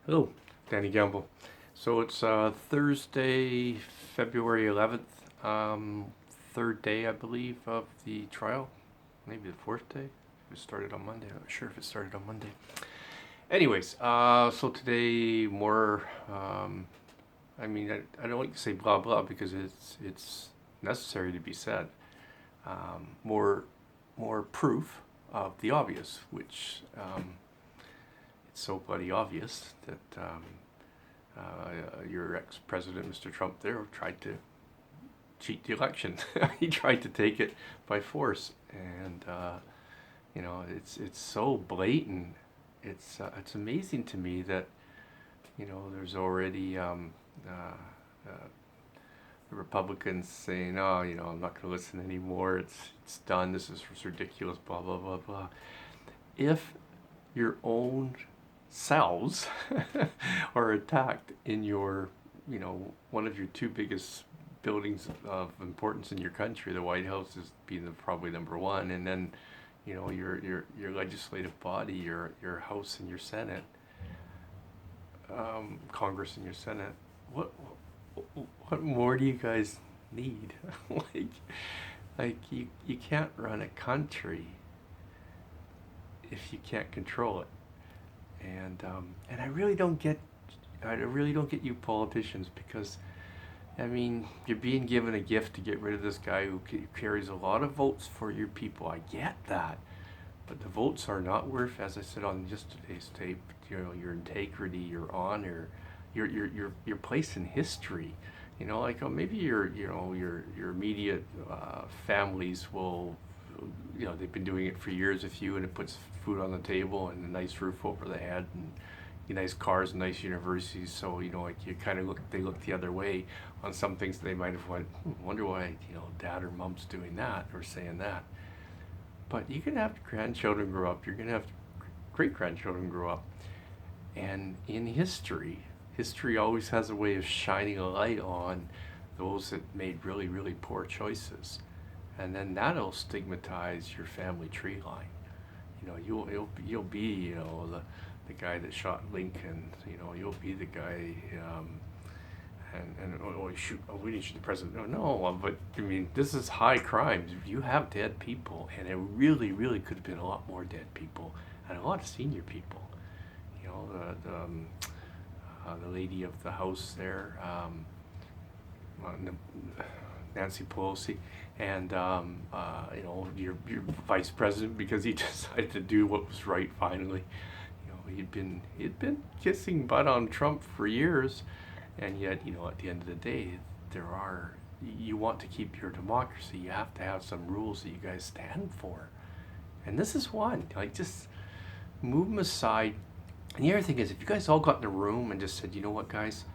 Hello, Danny Gamble. So it's Thursday, February 11th, third day, I believe, of the trial. Maybe the fourth day. It started on Monday. I'm not sure if it started on Monday. Anyways, so today more. I don't like to say blah blah because it's necessary to be said. More proof of the obvious, which it's so bloody obvious that your ex-president, Mr. Trump, there tried to cheat the election. He tried to take it by force, and it's so blatant. It's amazing to me that there's already the Republicans saying, "Oh, I'm not going to listen anymore. It's done. This is ridiculous." Blah blah blah blah. If your own cells are attacked in your, one of your two biggest buildings of importance in your country. The White House is being probably number one, and then, your legislative body, your House and your Senate, Congress and your Senate. What more do you guys need? like, you can't run a country if you can't control it. And I really don't get you politicians because you're being given a gift to get rid of this guy who carries a lot of votes for your people. I get that, but the votes are not worth, as I said on yesterday's tape, your integrity, your honor, your place in history. Maybe your immediate families will, they've been doing it for years with you, and it puts food on the table and a nice roof over the head and nice cars and nice universities. So you kind of they look the other way on some things. They might have went, wonder why dad or mom's doing that or saying that. But you can have grandchildren grow up. You're gonna have great grandchildren grow up, and in history always has a way of shining a light on those that made really really poor choices, and then that'll stigmatize your family tree line. You'll be the guy that shot Lincoln. You'll be the guy. Shoot! Oh, we didn't shoot the president. No. But this is high crimes. You have dead people, and it really, really could have been a lot more dead people, and a lot of senior people. The lady of the house there, Nancy Pelosi, and your vice president, because he decided to do what was right finally. He'd been kissing butt on Trump for years, and yet at the end of the day, you want to keep your democracy. You have to have some rules that you guys stand for, and this is one. Just move them aside. And the other thing is, if you guys all got in a room and just said, you know what, guys,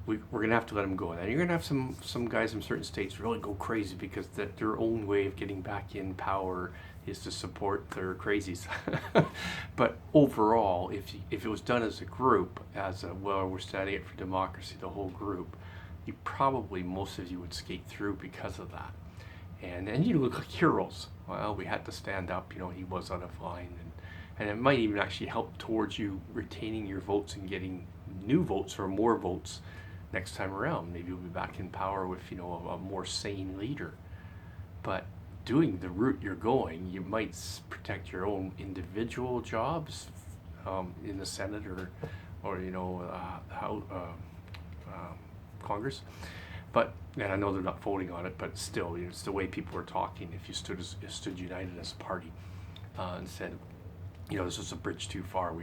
we're gonna have to let him go. And you're gonna have some guys from certain states really go crazy because their own way of getting back in power is to support their crazies. But overall, if it was done as a group, we're standing up for democracy, the whole group, most of you would skate through because of that. And you look like heroes. Well, we had to stand up. He was out of line, and it might even actually help towards you retaining your votes and getting new votes or more votes next time around. Maybe you'll be back in power with a more sane leader. But doing the route you're going, you might protect your own individual jobs in the Senate or Congress. But and I know they're not voting on it, but still, it's the way people are talking. If you stood united as a party and said, this is a bridge too far.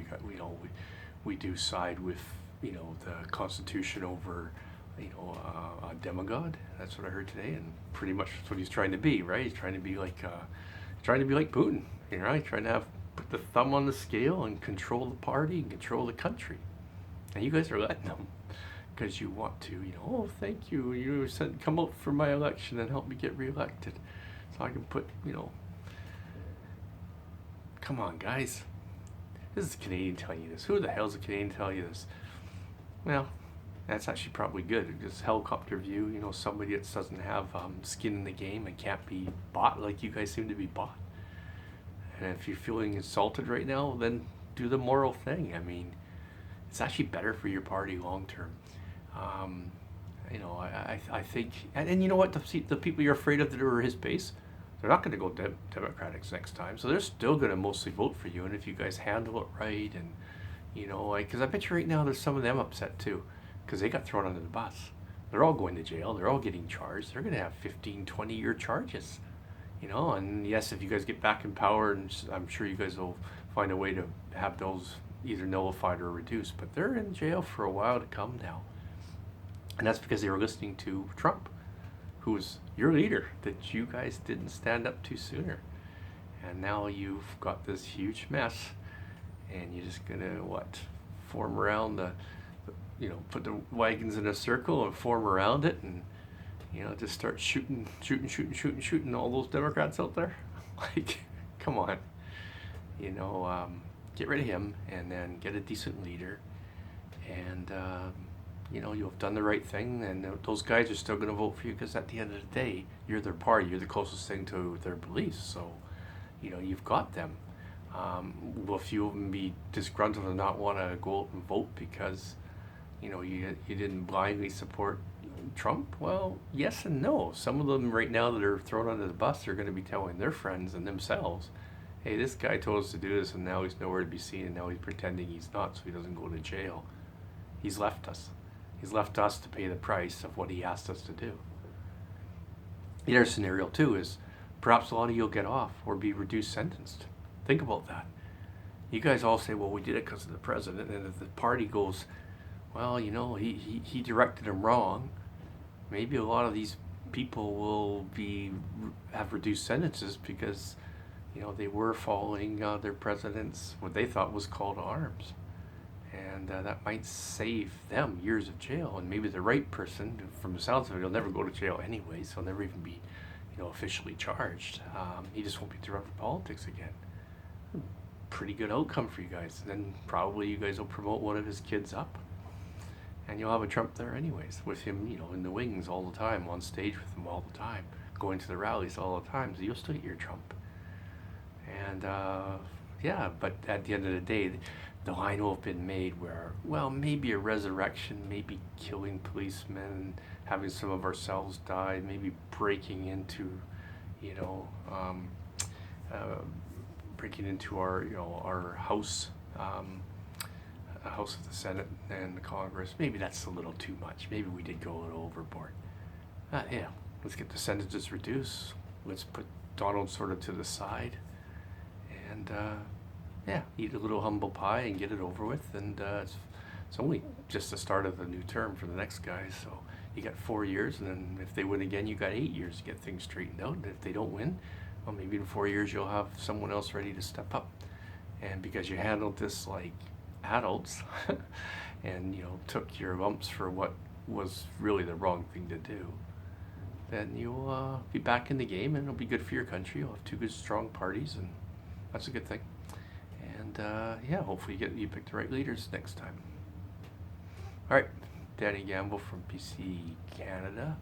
We do side with the Constitution over a demigod. That's what I heard today, and pretty much that's what he's trying to be, right? He's trying to be like Putin, right? Trying to put the thumb on the scale and control the party and control the country. And you guys are letting them because you want to, oh, thank you. You said come out for my election and help me get reelected, so I can put, Come on, guys. This is a Canadian telling you this. Who the hell's a Canadian telling you this? Well, that's actually probably good. Just helicopter view, somebody that doesn't have skin in the game and can't be bought like you guys seem to be bought. And if you're feeling insulted right now, then do the moral thing. it's actually better for your party long term. Um, I think, and you know what, the people you're afraid of that are his base, they're not going to go Democrats next time, so they're still going to mostly vote for you. And if you guys handle it right, and because I bet you right now there's some of them upset too, because they got thrown under the bus. They're all going to jail. They're all getting charged. They're going to have 15, 20-year charges. And yes, if you guys get back in power, and I'm sure you guys will find a way to have those either nullified or reduced, but they're in jail for a while to come now. And that's because they were listening to Trump, who was your leader that you guys didn't stand up to sooner. And now you've got this huge mess, and you're just gonna form around put the wagons in a circle and form around it, and just start shooting all those Democrats out there. Like, come on, get rid of him and then get a decent leader, and you'll have done the right thing, and those guys are still going to vote for you because at the end of the day, you're their party, you're the closest thing to their beliefs, so you've got them. Will a few of them be disgruntled and not want to go out and vote because you didn't blindly support Trump? Well, yes and no. Some of them right now that are thrown under the bus are going to be telling their friends and themselves, hey, this guy told us to do this and now he's nowhere to be seen, and now he's pretending he's not so he doesn't go to jail. He's left us. He's left us to pay the price of what he asked us to do. The other scenario too is perhaps a lot of you will get off or be reduced sentenced. Think about that. You guys all say, well, we did it because of the president, and if the party goes, well, he directed him wrong, maybe a lot of these people will have reduced sentences because they were following their president's what they thought was call to arms, and that might save them years of jail. And maybe the right person, from the sounds of it, he'll never go to jail anyway, so he'll never even be officially charged. He just won't be thrown for politics again. Pretty good outcome for you guys. And then probably you guys will promote one of his kids up, and you'll have a Trump there anyways, with him, in the wings all the time, on stage with him all the time, going to the rallies all the time, so you'll still get your Trump. And, but at the end of the day, the line will have been made where, well, maybe a resurrection, maybe killing policemen, having some of ourselves die, maybe breaking into, our House, House of the Senate and the Congress. Maybe that's a little too much. Maybe we did go a little overboard. Let's get the sentences reduced. Let's put Donald sort of to the side, and eat a little humble pie and get it over with. And it's only just the start of the new term for the next guy. So you got 4 years, and then if they win again, you got 8 years to get things straightened out. And if they don't win, well, maybe in 4 years you'll have someone else ready to step up. And because you handled this like adults and took your lumps for what was really the wrong thing to do, then you'll be back in the game, and it'll be good for your country. You'll have two good strong parties, and that's a good thing. And hopefully you pick the right leaders next time. All right, Danny Gamble from BC, Canada,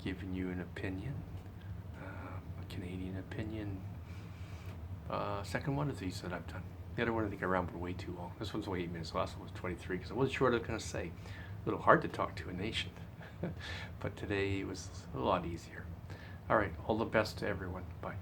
giving you an opinion, a Canadian opinion. Second one of these that I've done. The other one I think I rambled way too long. This one's only 8 minutes. The last one was 23 because I wasn't sure what I was going to say. A little hard to talk to a nation. But today was a lot easier. All right, all the best to everyone. Bye.